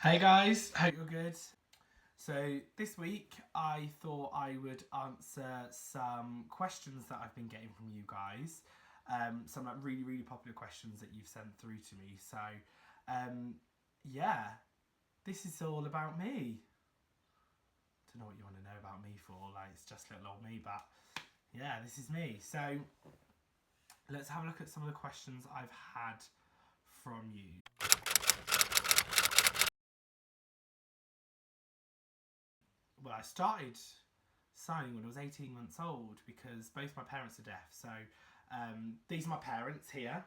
Hey guys, hope you're good. So this week I thought I would answer some questions that I've been getting from you guys. Some like really popular questions that you've sent through to me. So yeah, this is all about me. Don't know what you want to know about me for, like it's just little old me, but yeah, this is me. So let's have a look at some of the questions I've had from you. Well, I started signing when I was 18 months old because both my parents are deaf. So these are my parents here.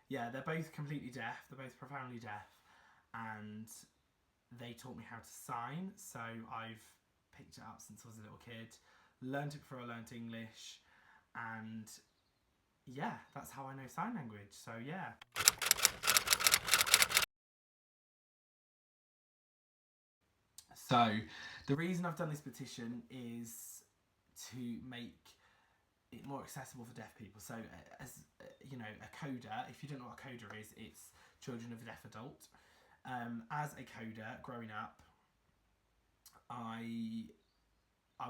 Yeah, they're both completely deaf. They're both profoundly deaf, and they taught me how to sign. So I've picked it up since I was a little kid, learned it before I learned English, and yeah, that's how I know sign language. So yeah. So the reason I've done this petition is to make it more accessible for deaf people. So as you know, a coder, if you don't know what a coder is, it's children of a deaf adult. As a coder, growing up, I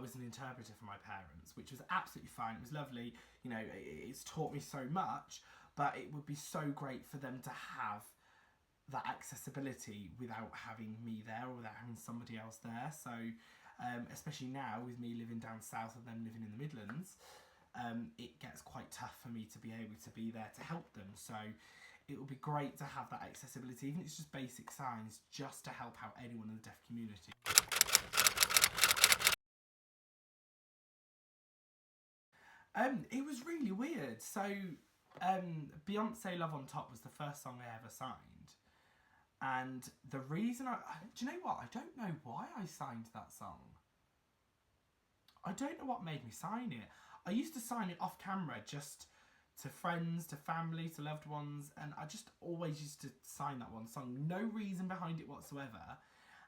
was an interpreter for my parents, which was absolutely fine. It was lovely. You know, it's taught me so much, but it would be so great for them to have that accessibility without having me there or without having somebody else there. So especially now with me living down south and them living in the Midlands, it gets quite tough for me to be able to be there to help them. So it would be great to have that accessibility, even if it's just basic signs, just to help out anyone in the deaf community. It was really weird. So Beyonce Love on Top was the first song I ever signed. And the reason do you know what? I don't know why I signed that song. I don't know what made me sign it. I used to sign it off camera just to friends, to family, to loved ones, and I just always used to sign that one song. No reason behind it whatsoever.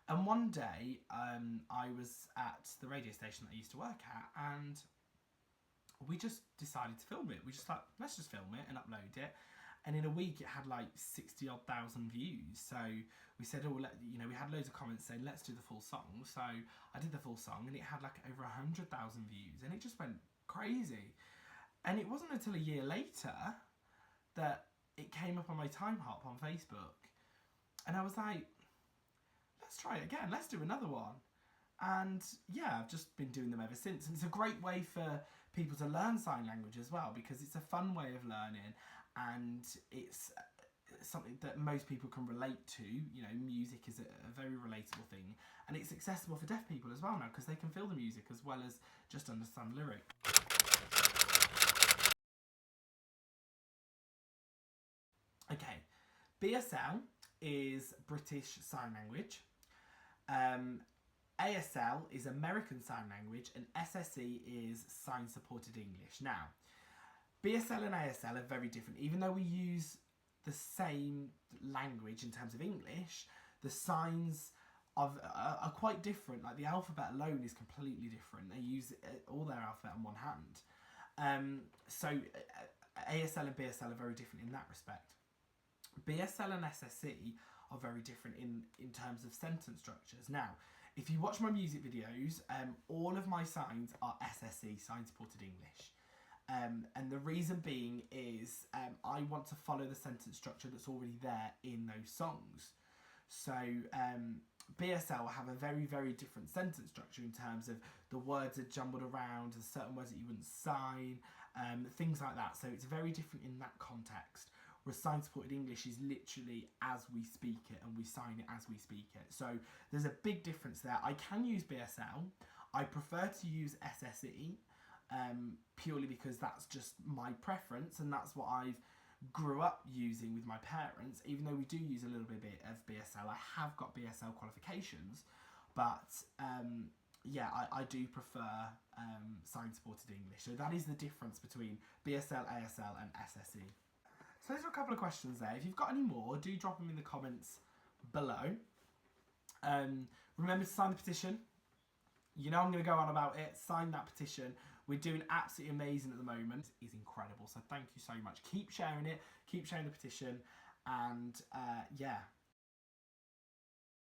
And one day, I was at the radio station that I used to work at, and we just decided to film it. We just like, let's just film it and upload it. And in a week it had like 60 odd thousand views. So we said, oh, we had loads of comments saying, let's do the full song. So I did the full song and it had like over 100,000 views and it just went crazy. And it wasn't until a year later that it came up on my time hop on Facebook. And I was like, let's try it again. Let's do another one. And yeah, I've just been doing them ever since. And it's a great way for people to learn sign language as well, because it's a fun way of learning and it's something that most people can relate to. You know, music is a very relatable thing, and it's accessible for deaf people as well now because they can feel the music as well as just understand the lyric. Okay, BSL is British Sign Language. ASL is American Sign Language, and SSE is Sign Supported English. Now, BSL and ASL are very different. Even though we use the same language in terms of English, the signs are quite different. Like the alphabet alone is completely different. They use all their alphabet in one hand. So ASL and BSL are very different in that respect. BSL and SSE are very different in terms of sentence structures. Now, if you watch my music videos, all of my signs are SSE, Sign Supported English. And the reason being is I want to follow the sentence structure that's already there in those songs. So BSL will have a very different sentence structure in terms of the words are jumbled around, there's certain words that you wouldn't sign, things like that. So it's very different in that context. Whereas Sign Supported English is literally as we speak it, and we sign it as we speak it. So there's a big difference there. I can use BSL. I prefer to use SSE. Purely because that's just my preference and that's what I've grew up using with my parents. Even though we do use a little bit of BSL, I have got BSL qualifications, but yeah, I do prefer Sign Supported English. So that is the difference between BSL, ASL and SSE. So those are a couple of questions there. If you've got any more, do drop them in the comments below. Remember to sign the petition. You know I'm going to go on about it. Sign that petition. We're doing absolutely amazing at the moment. It's incredible. So thank you so much. Keep sharing it. Keep sharing the petition. And yeah,